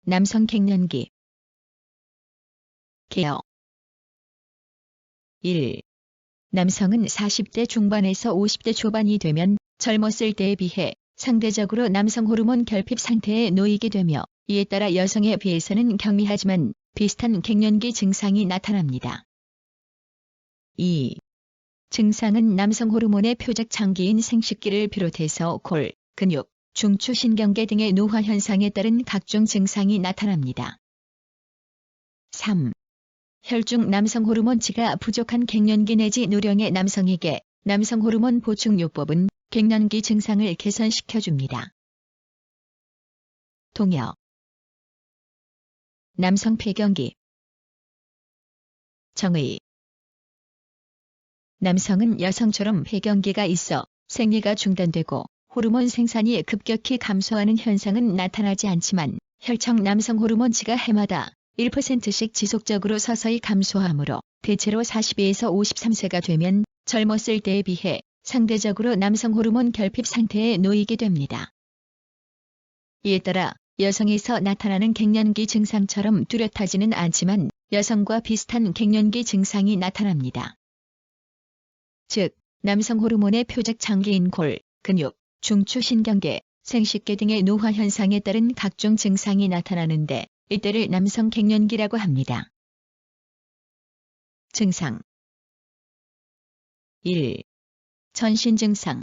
남성 갱년기 케어 1. 남성은 40대 중반에서 50대 초반이 되면 젊었을 때에 비해 상대적으로 남성 호르몬 결핍 상태에 놓이게 되며 이에 따라 여성에 비해서는 경미하지만 비슷한 갱년기 증상이 나타납니다. 2. 증상은 남성 호르몬의 표적 장기인 생식기를 비롯해서 골, 근육, 중추 신경계 등의 노화 현상에 따른 각종 증상이 나타납니다. 3. 혈중 남성 호르몬치가 부족한 갱년기 내지 노령의 남성에게 남성 호르몬 보충요법은 갱년기 증상을 개선시켜줍니다. 동여 남성 폐경기 정의 남성은 여성처럼 폐경기가 있어 생리가 중단되고 호르몬 생산이 급격히 감소하는 현상은 나타나지 않지만 혈청 남성 호르몬치가 해마다 1%씩 지속적으로 서서히 감소하므로 대체로 42에서 53세가 되면 젊었을 때에 비해 상대적으로 남성 호르몬 결핍 상태에 놓이게 됩니다. 이에 따라 여성에서 나타나는 갱년기 증상처럼 뚜렷하지는 않지만 여성과 비슷한 갱년기 증상이 나타납니다. 즉, 남성 호르몬의 표적 장기인 골, 근육, 중추 신경계, 생식계 등의 노화 현상에 따른 각종 증상이 나타나는데 이때를 남성 갱년기라고 합니다. 증상 1. 전신 증상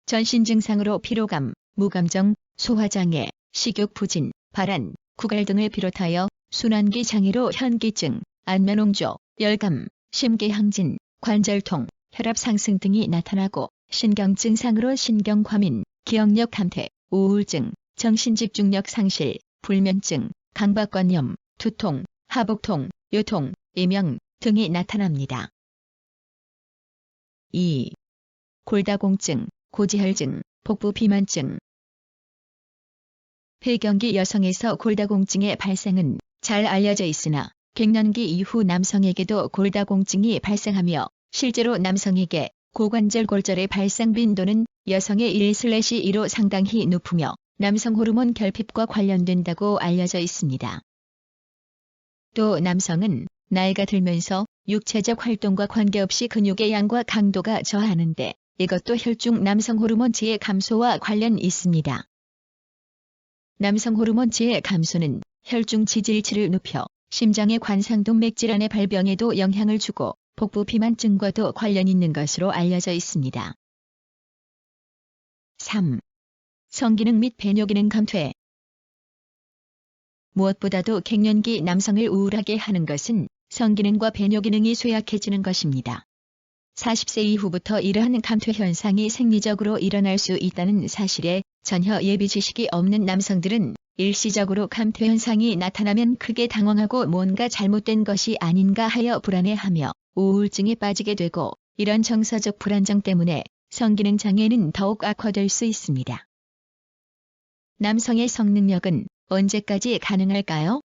전신 증상으로 피로감, 무감정, 소화장애, 식욕 부진, 발한, 구갈 등을 비롯하여 순환기 장애로 현기증, 안면홍조, 열감, 심계항진, 관절통, 혈압 상승 등이 나타나고 신경증상으로 신경과민, 기억력 감퇴, 우울증, 정신집중력 상실, 불면증, 강박관념, 두통, 하복통, 요통, 이명 등이 나타납니다. 2. 골다공증, 고지혈증, 복부 비만증 폐경기 여성에서 골다공증의 발생은 잘 알려져 있으나 갱년기 이후 남성에게도 골다공증이 발생하며 실제로 남성에게 고관절 골절의 발생 빈도는 여성의 1/2로 상당히 높으며 남성 호르몬 결핍과 관련된다고 알려져 있습니다. 또 남성은 나이가 들면서 육체적 활동과 관계없이 근육의 양과 강도가 저하는데 이것도 혈중 남성 호르몬치의 감소와 관련 있습니다. 남성 호르몬치의 감소는 혈중 지질치를 높여 심장의 관상동맥 질환의 발병에도 영향을 주고 복부 비만증과도 관련 있는 것으로 알려져 있습니다. 3. 성기능 및 배뇨기능 감퇴 무엇보다도 갱년기 남성을 우울하게 하는 것은 성기능과 배뇨기능이 쇠약해지는 것입니다. 40세 이후부터 이러한 감퇴 현상이 생리적으로 일어날 수 있다는 사실에 전혀 예비 지식이 없는 남성들은 일시적으로 감퇴 현상이 나타나면 크게 당황하고 뭔가 잘못된 것이 아닌가 하여 불안해하며 우울증에 빠지게 되고 이런 정서적 불안정 때문에 성기능 장애는 더욱 악화될 수 있습니다. 남성의 성능력은 언제까지 가능할까요?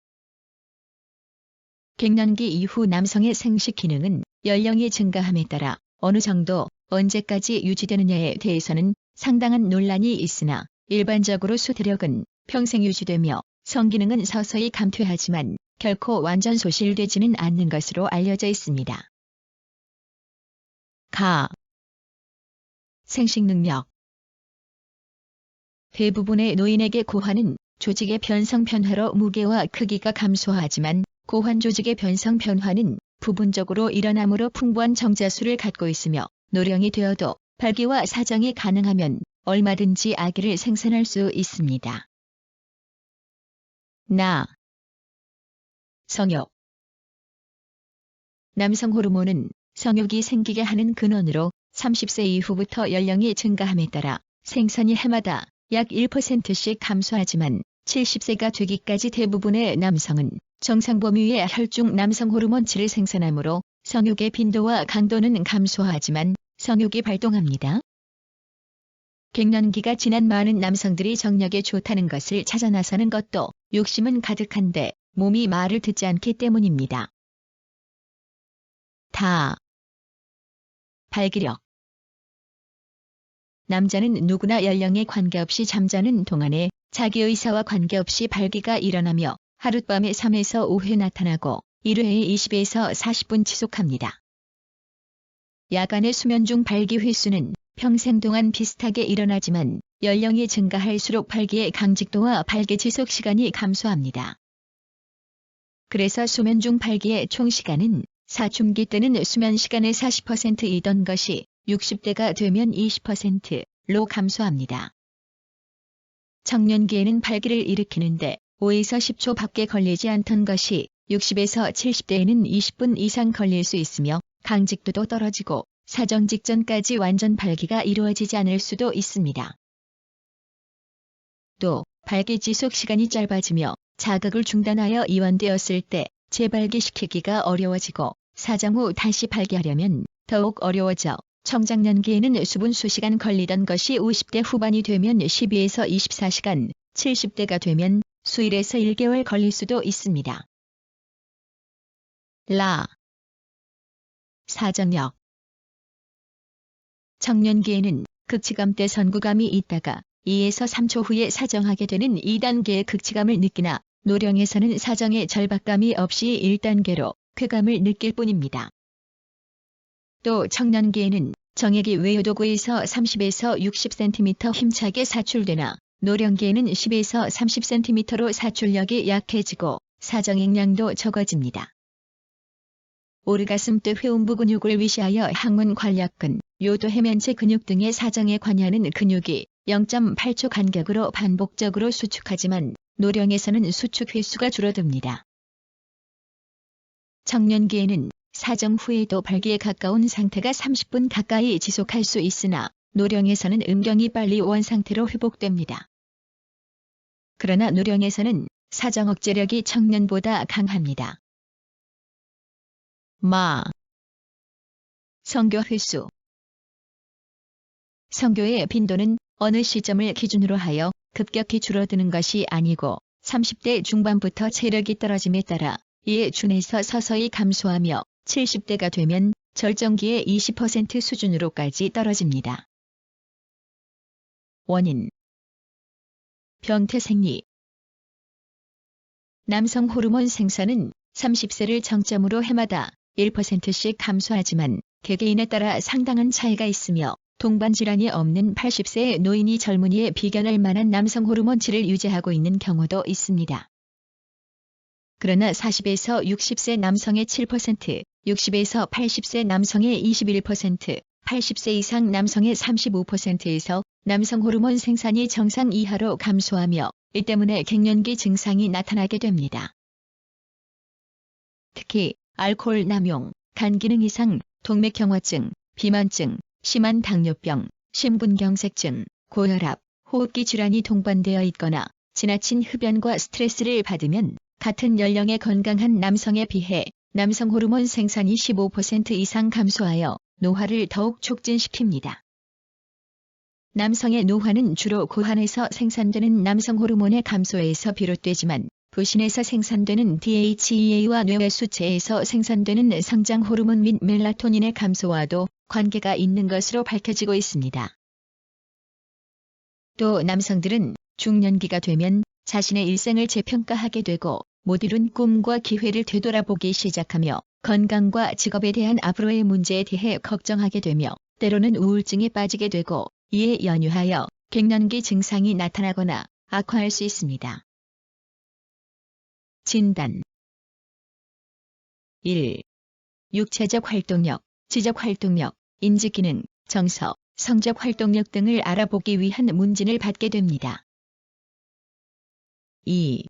갱년기 이후 남성의 생식 기능은 연령이 증가함에 따라 어느 정도 언제까지 유지되느냐에 대해서는 상당한 논란이 있으나 일반적으로 수대력은 평생 유지되며 성기능은 서서히 감퇴하지만 결코 완전 소실되지는 않는 것으로 알려져 있습니다. 생식 능력 대부분의 노인에게 고환은 조직의 변성 변화로 무게와 크기가 감소하지만 고환 조직의 변성 변화는 부분적으로 일어나므로 풍부한 정자수를 갖고 있으며 노령이 되어도 발기와 사정이 가능하면 얼마든지 아기를 생산할 수 있습니다. 성욕 남성 호르몬은 성욕이 생기게 하는 근원으로 30세 이후부터 연령이 증가함에 따라 생산이 해마다 약 1%씩 감소하지만 70세가 되기까지 대부분의 남성은 정상 범위의 혈중 남성 호르몬치를 생산하므로 성욕의 빈도와 강도는 감소하지만 성욕이 발동합니다. 갱년기가 지난 많은 남성들이 정력에 좋다는 것을 찾아 나서는 것도 욕심은 가득한데 몸이 말을 듣지 않기 때문입니다. 발기력. 남자는 누구나 연령에 관계없이 잠자는 동안에 자기 의사와 관계없이 발기가 일어나며 하룻밤에 3에서 5회 나타나고 1회에 20에서 40분 지속합니다. 야간의 수면 중 발기 횟수는 평생 동안 비슷하게 일어나지만 연령이 증가할수록 발기의 강직도와 발기 지속 시간이 감소합니다. 그래서 수면 중 발기의 총 시간은 사춘기 때는 수면 시간의 40%이던 것이 60대가 되면 20%로 감소합니다. 청년기에는 발기를 일으키는데 5에서 10초 밖에 걸리지 않던 것이 60에서 70대에는 20분 이상 걸릴 수 있으며 강직도도 떨어지고 사정 직전까지 완전 발기가 이루어지지 않을 수도 있습니다. 또 발기 지속 시간이 짧아지며 자극을 중단하여 이완되었을 때 재발기시키기가 어려워지고 사정 후 다시 발기하려면 더욱 어려워져 청장년기에는 수분 수시간 걸리던 것이 50대 후반이 되면 12에서 24시간, 70대가 되면 수일에서 1개월 걸릴 수도 있습니다. 사정력. 청년기에는 극치감 때 선구감이 있다가 2에서 3초 후에 사정하게 되는 2단계의 극치감을 느끼나 노령에서는 사정의 절박감이 없이 1단계로 쾌감을 느낄 뿐입니다. 또 청년기에는 정액이 외유도구에서 30에서 60cm 힘차게 사출되나 노령기에는 10에서 30cm로 사출력이 약해지고 사정액량도 적어집니다. 오르가슴 때 회음부 근육을 위시하여 항문 관략근, 요도 해면체 근육 등의 사정에 관여하는 근육이 0.8초 간격으로 반복적으로 수축하지만 노령에서는 수축 횟수가 줄어듭니다. 청년기에는 사정 후에도 발기에 가까운 상태가 30분 가까이 지속할 수 있으나 노령에서는 은경이 빨리 원상태로 회복됩니다. 그러나 노령에서는 사정 억제력이 청년보다 강합니다. 성교 횟수. 성교의 빈도는 어느 시점을 기준으로 하여 급격히 줄어드는 것이 아니고 30대 중반부터 체력이 떨어짐에 따라 이에 준해서 서서히 감소하며 70대가 되면 절정기의 20% 수준으로까지 떨어집니다. 원인. 병태 생리. 남성 호르몬 생산은 30세를 정점으로 해마다 1%씩 감소하지만 개개인에 따라 상당한 차이가 있으며 동반 질환이 없는 80세의 노인이 젊은이에 비견할 만한 남성 호르몬치를 유지하고 있는 경우도 있습니다. 그러나 40에서 60세 남성의 7%, 60에서 80세 남성의 21%, 80세 이상 남성의 35%에서 남성 호르몬 생산이 정상 이하로 감소하며 이 때문에 갱년기 증상이 나타나게 됩니다. 특히 알코올 남용, 간 기능 이상, 동맥경화증, 비만증, 심한 당뇨병, 심근경색증, 고혈압, 호흡기 질환이 동반되어 있거나 지나친 흡연과 스트레스를 받으면 같은 연령의 건강한 남성에 비해 남성 호르몬 생산이 15% 이상 감소하여 노화를 더욱 촉진시킵니다. 남성의 노화는 주로 고환에서 생산되는 남성 호르몬의 감소에서 비롯되지만 부신에서 생산되는 DHEA와 뇌외 수체에서 생산되는 성장 호르몬 및 멜라토닌의 감소와도 관계가 있는 것으로 밝혀지고 있습니다. 또 남성들은 중년기가 되면 자신의 일생을 재평가하게 되고 못 이룬 꿈과 기회를 되돌아보기 시작하며 건강과 직업에 대한 앞으로의 문제에 대해 걱정하게 되며 때로는 우울증에 빠지게 되고 이에 연유하여 갱년기 증상이 나타나거나 악화할 수 있습니다. 진단. 1. 육체적 활동력, 지적 활동력, 인지기능, 정서, 성적 활동력 등을 알아보기 위한 문진을 받게 됩니다. 2.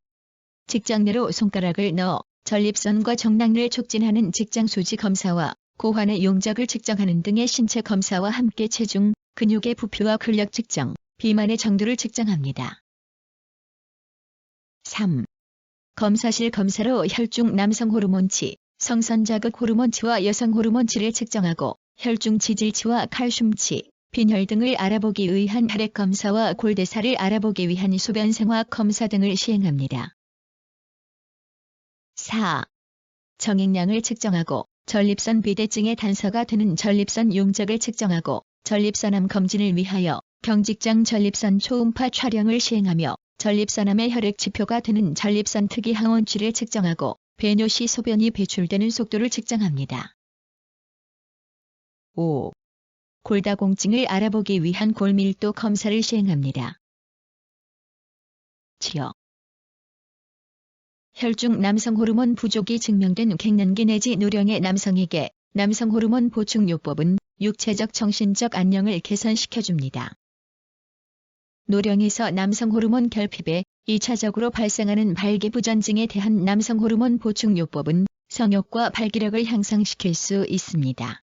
직장 내로 손가락을 넣어 전립선과 정락을 촉진하는 직장수지 검사와 고환의 용적을 측정하는 등의 신체 검사와 함께 체중, 근육의 부피와 근력 측정, 비만의 정도를 측정합니다. 3. 검사실 검사로 혈중 남성 호르몬치, 성선 자극 호르몬치와 여성 호르몬치를 측정하고 혈중 지질치와 칼슘치, 빈혈 등을 알아보기 위한 혈액 검사와 골대사를 알아보기 위한 소변생화 검사 등을 시행합니다. 4. 정액량을 측정하고 전립선 비대증의 단서가 되는 전립선 용적을 측정하고 전립선암 검진을 위하여 경직장 전립선 초음파 촬영을 시행하며 전립선암의 혈액 지표가 되는 전립선 특이 항원치를 측정하고 배뇨 시 소변이 배출되는 속도를 측정합니다. 5. 골다공증을 알아보기 위한 골밀도 검사를 시행합니다. 치료. 혈중 남성 호르몬 부족이 증명된 갱년기 내지 노령의 남성에게 남성 호르몬 보충요법은 육체적 정신적 안녕을 개선시켜줍니다. 노령에서 남성 호르몬 결핍에 2차적으로 발생하는 발기부전증에 대한 남성 호르몬 보충요법은 성욕과 발기력을 향상시킬 수 있습니다.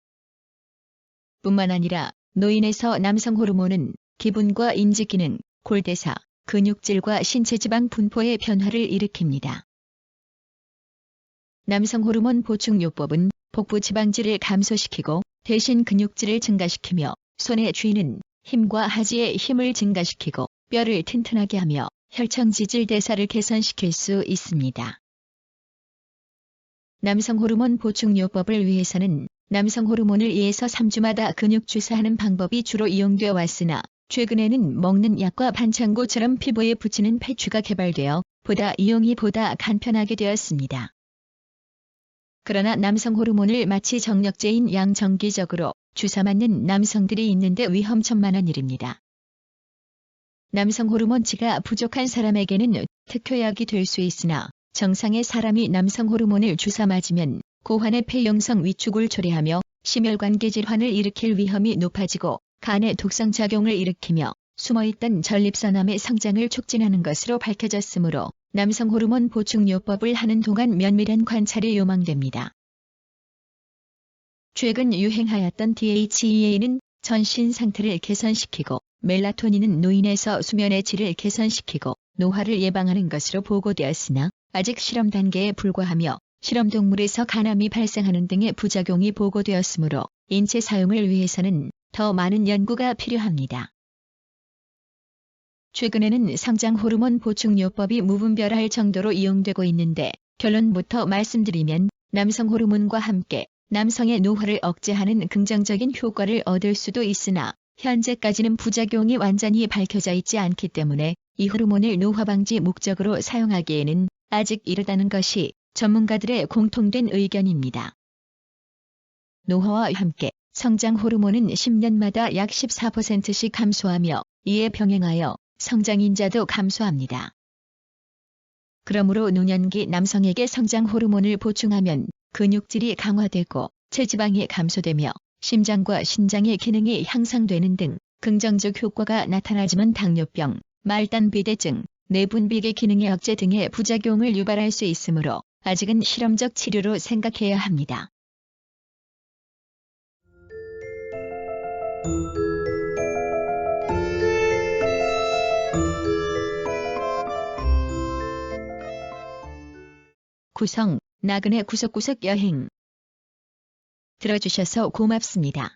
뿐만 아니라 노인에서 남성 호르몬은 기분과 인지기능, 골대사, 근육질과 신체지방 분포의 변화를 일으킵니다. 남성 호르몬 보충요법은 복부 지방질을 감소시키고 대신 근육질을 증가시키며 손에 쥐는 힘과 하지의 힘을 증가시키고 뼈를 튼튼하게 하며 혈청 지질 대사를 개선시킬 수 있습니다. 남성 호르몬 보충요법을 위해서는 남성 호르몬을 2에서 3주마다 근육 주사하는 방법이 주로 이용되어 왔으나 최근에는 먹는 약과 반창고처럼 피부에 붙이는 패치가 개발되어 이용이 보다 간편하게 되었습니다. 그러나 남성 호르몬을 마치 정력제인 양 정기적으로 주사 맞는 남성들이 있는데 위험천만한 일입니다. 남성 호르몬치가 부족한 사람에게는 특효약이 될 수 있으나 정상의 사람이 남성 호르몬을 주사 맞으면 고환의 폐영성 위축을 초래하며 심혈관계 질환을 일으킬 위험이 높아지고 간의 독성작용을 일으키며 숨어있던 전립선암의 성장을 촉진하는 것으로 밝혀졌으므로 남성 호르몬 보충요법을 하는 동안 면밀한 관찰이 요망됩니다. 최근 유행하였던 DHEA는 전신 상태를 개선시키고 멜라토닌은 노인에서 수면의 질을 개선시키고 노화를 예방하는 것으로 보고되었으나 아직 실험 단계에 불과하며 실험동물에서 간암이 발생하는 등의 부작용이 보고되었으므로 인체 사용을 위해서는 더 많은 연구가 필요합니다. 최근에는 성장 호르몬 보충요법이 무분별할 정도로 이용되고 있는데 결론부터 말씀드리면 남성 호르몬과 함께 남성의 노화를 억제하는 긍정적인 효과를 얻을 수도 있으나 현재까지는 부작용이 완전히 밝혀져 있지 않기 때문에 이 호르몬을 노화 방지 목적으로 사용하기에는 아직 이르다는 것이 전문가들의 공통된 의견입니다. 노화와 함께 성장 호르몬은 10년마다 약 14%씩 감소하며 이에 병행하여 성장인자도 감소합니다. 그러므로 노년기 남성에게 성장 호르몬을 보충하면 근육질이 강화되고 체지방이 감소되며 심장과 신장의 기능이 향상되는 등 긍정적 효과가 나타나지만 당뇨병, 말단 비대증, 내분비계 기능의 억제 등의 부작용을 유발할 수 있으므로 아직은 실험적 치료로 생각해야 합니다. 구성, 나그네 구석구석 여행. 들어주셔서 고맙습니다.